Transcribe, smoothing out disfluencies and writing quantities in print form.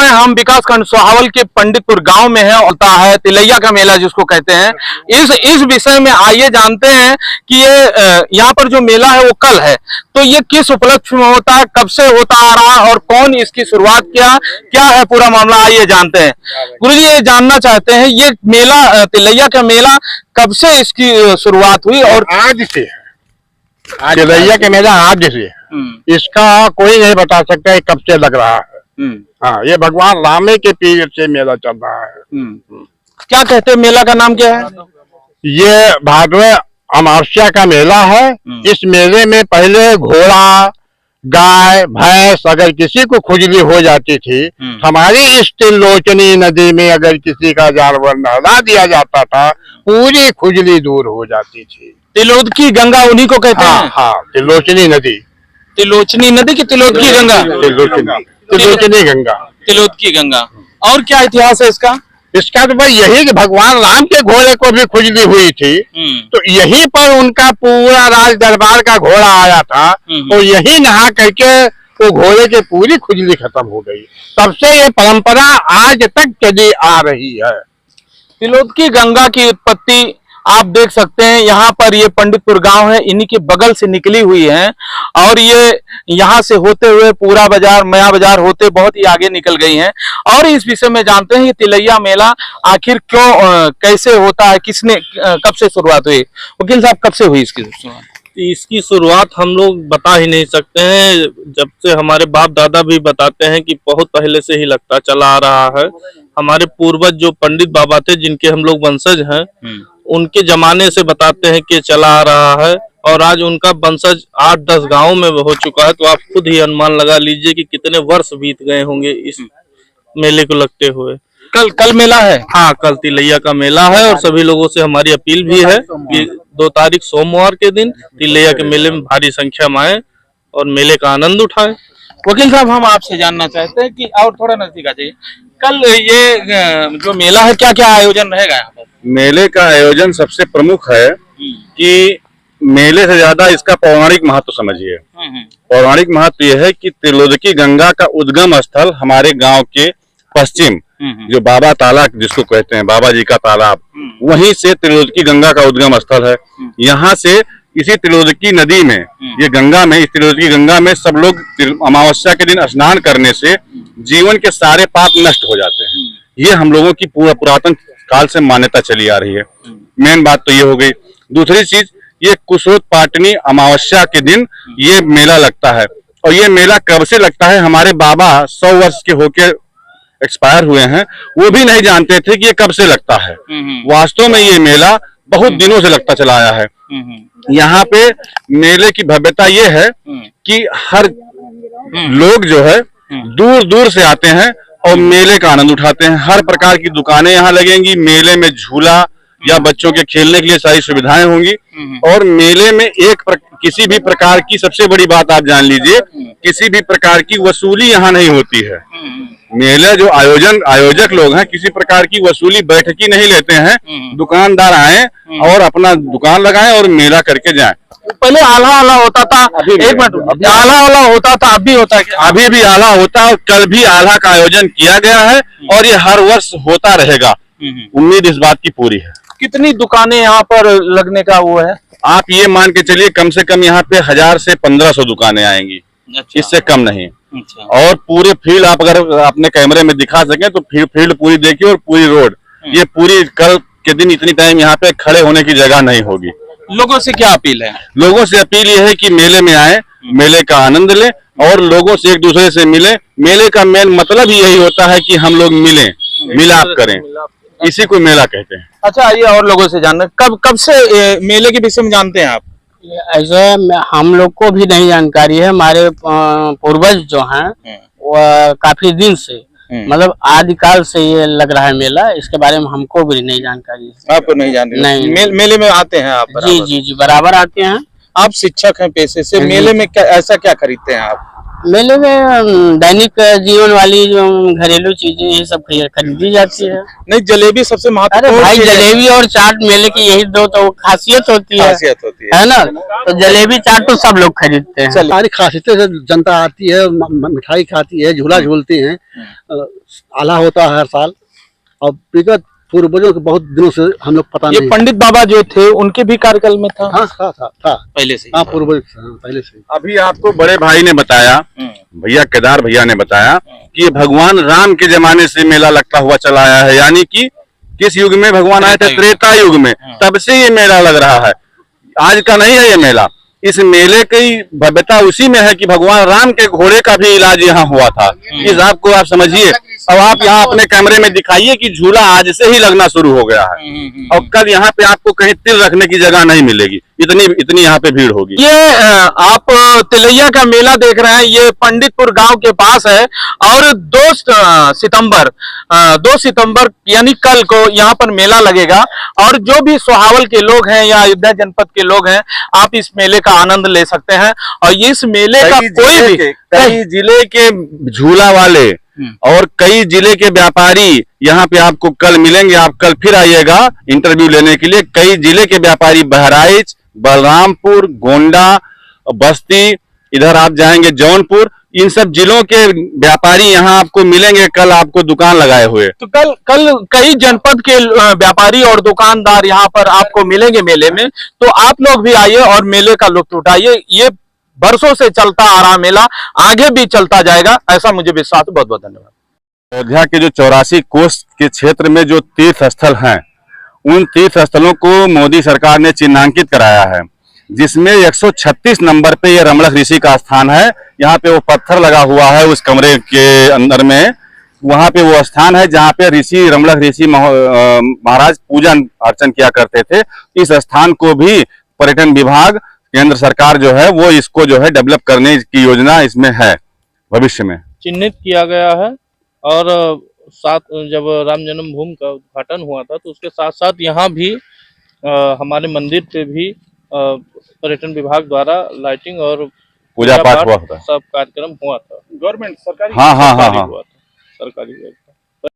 समय हम विकासखंड सोहावल के पंडितपुर गांव में है, होता है तिलैया का मेला जिसको कहते हैं। इस विषय में आइए जानते हैं कि ये यहाँ पर जो मेला है वो कल है, तो ये किस उपलक्ष्य में होता है, कब से होता आ रहा है और कौन इसकी शुरुआत किया, क्या है पूरा मामला, आइए जानते हैं। गुरुजी ये जानना चाहते हैं ये मेला तिलैया का मेला कब से इसकी शुरुआत हुई? और आज से तिलैया का मेला आज से, इसका कोई नहीं बता सकता है कब से लग रहा है। हाँ, ये भगवान रामे के पीरियड से मेला चल रहा है। क्या कहते हैं मेला का नाम क्या है? ये भादवे अमावस्या का मेला है। इस मेले में पहले घोड़ा, गाय, भैंस अगर किसी को खुजली हो जाती थी, हमारी इस त्रिलोचनी नदी में अगर किसी का जानवर नहला दिया जाता था, पूरी खुजली दूर हो जाती थी। तिलोदकी गंगा उन्हीं को कहते हैं? हाँ, त्रिलोचनी नदी। तिलोचनी नदी की तिलोदकी गंगा? त्रिलोचनी गंगा। तिलोदकी गंगा। और क्या इतिहास है इसका? इसका तो भाई यही कि भगवान राम के घोड़े को भी खुजली हुई थी, तो यहीं पर उनका पूरा राज दरबार का घोड़ा आया था, तो यही नहा करके वो घोड़े की पूरी खुजली खत्म हो गई। तब से ये परंपरा आज तक चली आ रही है। तिलोदकी गंगा की उत्पत्ति आप देख सकते हैं, यहाँ पर ये पंडितपुर गांव है, इन्हीं के बगल से निकली हुई है और ये यहाँ से होते हुए पूरा बाजार, नया बाजार होते बहुत ही आगे निकल गई हैं। और इस विषय में जानते हैं ये तिलैया मेला आखिर क्यों, कैसे होता है, किसने, कब से शुरुआत हुई? वकील साहब कब से हुई इसकी शुरुआत? इसकी शुरुआत हम लोग बता ही नहीं सकते हैं, जब से हमारे बाप दादा भी बताते हैं कि बहुत पहले से ही लगता चला आ रहा है। हमारे पूर्वज जो पंडित बाबा थे, जिनके हम लोग वंशज हैं, उनके जमाने से बताते हैं कि चला आ रहा है और आज उनका वंशज 8-10 गांवों में हो चुका है। तो आप खुद ही अनुमान लगा लीजिए कि कितने वर्ष बीत गए होंगे इस मेले को लगते हुए। कल मेला है? हाँ, कल तिलैया का मेला है और सभी लोगों से हमारी अपील भी है कि 2 तारीख सोमवार के दिन तिलैया के मेले में भारी संख्या में आए और मेले का आनंद उठाए। वकील साहब हम आपसे जानना चाहते हैं कि और थोड़ा नजदीक आ जाइए, कल ये जो मेला है क्या क्या आयोजन रहेगा यहाँ पर? मेले का आयोजन सबसे प्रमुख है कि मेले से ज्यादा इसका पौराणिक महत्व समझिए। पौराणिक महत्व यह है कि त्रिलोदकी गंगा का उद्गम स्थल हमारे गांव के पश्चिम, जो बाबा तालाब जिसको कहते हैं, बाबा जी का तालाब, वहीं से त्रिलोदकी गंगा का उद्गम स्थल है। यहाँ से इसी त्रिलोदकी नदी में, ये गंगा में, इस त्रिलोदकी गंगा में सब लोग अमावस्या के दिन स्नान करने से जीवन के सारे पाप नष्ट हो जाते हैं। ये हम लोगों की पुरातन काल से मान्यता चली आ रही है। मेन बात तो ये हो गई। दूसरी चीज, ये कुशोत्पाटनी अमावस्या के दिन ये मेला लगता है और ये मेला कब से लगता है, हमारे बाबा 100 वर्ष के होके एक्सपायर हुए हैं, वो भी नहीं जानते थे कि ये कब से लगता है। वास्तव में ये मेला बहुत दिनों से लगता चला आया है। यहाँ पे मेले की भव्यता ये है कि हर लोग जो है दूर दूर से आते हैं और मेले का आनंद उठाते हैं। हर प्रकार की दुकानें यहाँ लगेंगी, मेले में झूला या बच्चों के खेलने के लिए सारी सुविधाएं होंगी और मेले में किसी भी प्रकार की, सबसे बड़ी बात आप जान लीजिए, किसी भी प्रकार की वसूली यहाँ नहीं होती है। मेले जो आयोजक लोग हैं, किसी प्रकार की वसूली बैठकी नहीं लेते हैं। दुकानदार आए और अपना दुकान लगाएं और मेला करके जाएं। पहले आला होता था, एक मिनट, आला होता था, अभी होता है? अभी भी आला होता है और कल भी आला का आयोजन किया गया है और ये हर वर्ष होता रहेगा। उम्मीद इस बात की पूरी है। कितनी दुकानें यहाँ पर लगने का वो है? आप ये मान के चलिए कम से कम यहाँ पे 1000 से 1500 दुकानें आएंगी। अच्छा। इससे कम नहीं। अच्छा। और पूरे फील्ड आप अगर अपने कैमरे में दिखा सकें तो फील्ड पूरी देखिए और पूरी रोड, ये पूरी कल के दिन इतनी टाइम यहाँ पे खड़े होने की जगह नहीं होगी। लोगों से क्या अपील है? लोगों से अपील ये है कि मेले में आए, मेले का आनंद लें और लोगों से एक दूसरे से मिले। मेले का मेन मतलब ही यही होता है कि हम लोग मिलें, मिलाप करें, इसी को मेला कहते हैं। अच्छा, आइए और लोगों से जानना, कब से मेले के विषय में जानते हैं आप? ऐसे हम लोग को भी नहीं जानकारी है। हमारे पूर्वज जो हैं वो काफी दिन से, मतलब आदिकाल से ये लग रहा है मेला। इसके बारे में हमको भी नहीं जानकारी है। आपको नहीं जानकारी? नहीं। मेले में आते हैं आप? जी जी जी, बराबर आते हैं। आप शिक्षक हैं पेशे से, मेले में ऐसा क्या खरीदते हैं आप? मेले में दैनिक जीवन वाली जो घरेलू चीजें ये सब खरीदी जाती है। नहीं, जलेबी सबसे अरे महत्वपूर्ण भाई चीज है। जलेबी और चाट मेले की यही दो तो खासियत होती है, खासियत होती है। है ना। तो जलेबी चाट तो सब लोग खरीदते हैं। सारी खासियतें से जनता आती है, मिठाई खाती है, झूला झूलती हैं। आला होता है हर साल। और विगत पूर्वजों के बहुत दिनों से हम लोग पता ये नहीं। पंडित बाबा जो थे उनके भी कार्यकाल में था? हाँ था पहले से ही। हाँ, पूर्वज पहले से। अभी आपको बड़े भाई ने बताया, भैया केदार भैया ने बताया कि ये भगवान राम के जमाने से मेला लगता हुआ चला आया है। यानी कि किस युग में भगवान आए थे? त्रेता युग में। तब से ये मेला लग रहा है, आज का नहीं है ये मेला। इस मेले की भव्यता उसी में है कि भगवान राम के घोड़े का भी इलाज यहाँ हुआ था। इस आपको आप समझिए। अब आप यहाँ अपने कैमरे में दिखाइए कि झूला आज से ही लगना शुरू हो गया है, और कल यहाँ पे आपको कहीं तिल रखने की जगह नहीं मिलेगी, इतनी यहाँ पे भीड़ होगी। ये आप तिलैया का मेला देख रहे हैं, ये पंडितपुर गांव के पास है। और 2 सितंबर यानी कल को यहाँ पर मेला लगेगा। और जो भी सोहावल के लोग हैं या अयोध्या जनपद के लोग हैं, आप इस मेले का आनंद ले सकते हैं। और इस मेले का कई जिले के झूला वाले और कई जिले के व्यापारी यहाँ पे आपको कल मिलेंगे। आप कल फिर आइएगा इंटरव्यू लेने के लिए। कई जिले के व्यापारी बहराइच, बलरामपुर, गोंडा, बस्ती, इधर आप जाएंगे जौनपुर, इन सब जिलों के व्यापारी यहाँ आपको मिलेंगे कल आपको दुकान लगाए हुए। तो कल कई जनपद के व्यापारी और दुकानदार यहाँ पर आपको मिलेंगे मेले में। तो आप लोग भी आइए और मेले का लुत्फ उठाइए। ये बरसों से चलता आ रहा मेला आगे भी चलता जाएगा, ऐसा मुझे विश्वास है। बहुत बहुत धन्यवाद। अयोध्या के जो 84 कोस के क्षेत्र में जो तीर्थ स्थल हैं, उन तीर्थ स्थलों को मोदी सरकार ने चिन्हांकित कराया है, जिसमें 136 नंबर पे ये रमणक ऋषि का स्थान है। यहाँ पे वो पत्थर लगा हुआ है उस कमरे के अंदर में, वहां पे वो स्थान है जहाँ पे ऋषि रमणक ऋषि महाराज पूजन अर्चन किया करते थे। इस स्थान को भी पर्यटन विभाग, केंद्र सरकार जो है वो इसको जो है डेवलप करने की योजना इसमें है भविष्य में। चिन्हित किया गया है। और साथ जब राम जन्मभूमि का उद्घाटन हुआ था तो उसके साथ साथ यहाँ भी हमारे मंदिर पे भी पर्यटन विभाग द्वारा लाइटिंग और पूजा पाठ हुआ था, सब कार्यक्रम हुआ था। गवर्नमेंट सरकारी, हाँ हुआ था, सरकारी